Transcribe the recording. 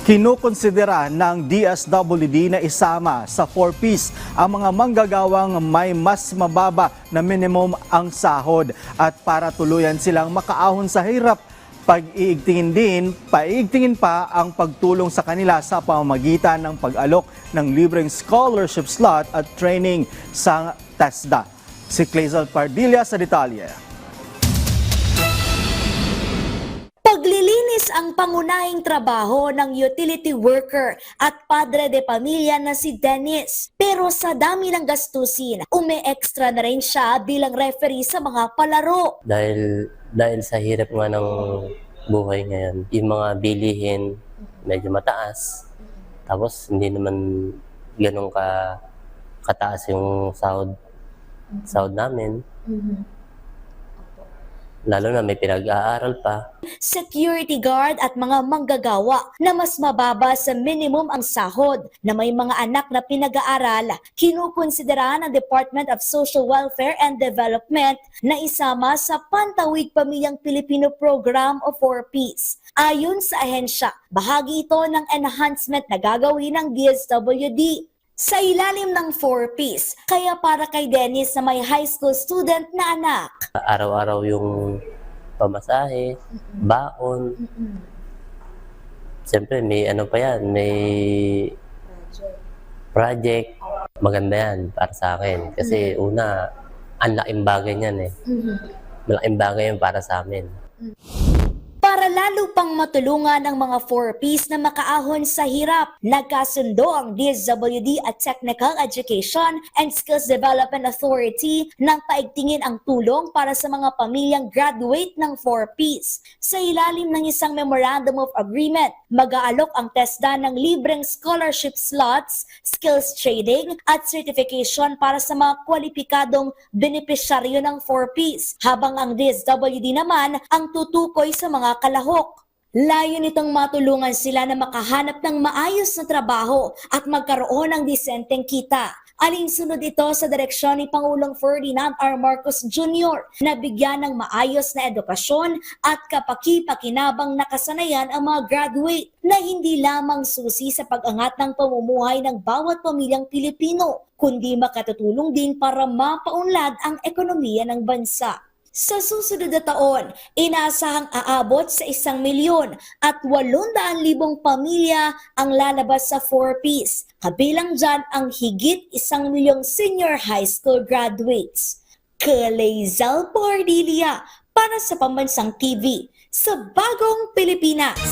Kinukonsidera ng DSWD na isama sa 4Ps ang mga manggagawang may mas mababa na minimum ang sahod at para tuluyan silang makaahon sa hirap. Paiigtingin pa ang pagtulong sa kanila sa pamamagitan ng pag-alok ng libreng scholarship slot at training sa TESDA. Si Clazel Pardilla sa detalye. Paglilinis ang pangunahing trabaho ng utility worker at padre de pamilya na si Dennis. Pero sa dami ng gastusin, umi-extra na rin siya bilang referee sa mga palaro. Dahil sa hirap nga ng buhay ngayon, yung mga bilihin medyo mataas. Tapos hindi naman ganun kataas yung sahod namin. Lalo na may pinag-aaral pa. Security guard at mga manggagawa na mas mababa sa minimum ang sahod na may mga anak na pinag-aaral, kinukonsidera ng Department of Social Welfare and Development na isama sa Pantawid Pamilyang Pilipino Program o 4Ps. Ayon sa ahensya, bahagi ito ng enhancement na gagawin ng DSWD. Sa ilalim ng 4Ps, kaya para kay Dennis na may high school student na anak. Araw-araw yung pamasahe, baon. Siyempre may ano pa yan, may project. Maganda yan para sa akin. Kasi una, ang laking bagay niyan eh. Malaking bagay yan para sa amin. Para lalo pang matulungan ang mga 4Ps na makaahon sa hirap, nagkasundo ang DSWD at Technical Education and Skills Development Authority nang paigtingin ang tulong para sa mga pamilyang graduate ng 4Ps. Sa ilalim ng isang Memorandum of Agreement, mag-aalok ang TESDA ng libreng scholarship slots, skills training at certification para sa mga kwalipikadong benepisyaryo ng 4Ps, habang ang DSWD naman ang tutukoy sa mga kalahok. Layo nitong matulungan sila na makahanap ng maayos na trabaho at magkaroon ng disenteng kita. Alinsunod ito sa direksyon ni Pangulong Ferdinand R. Marcos Jr. na bigyan ng maayos na edukasyon at kapaki-pakinabang na kasanayan ang mga graduate na hindi lamang susi sa pag-angat ng pamumuhay ng bawat pamilyang Pilipino, kundi makatutulong din para mapaunlad ang ekonomiya ng bansa. Sa susunod na taon, inaasahang aabot sa 1,000,000 at 800,000 pamilya ang lalabas sa 4Ps. Kabilang dyan ang higit 1,000,000 senior high school graduates. Clazel Pardilla para sa Pambansang TV sa Bagong Pilipinas.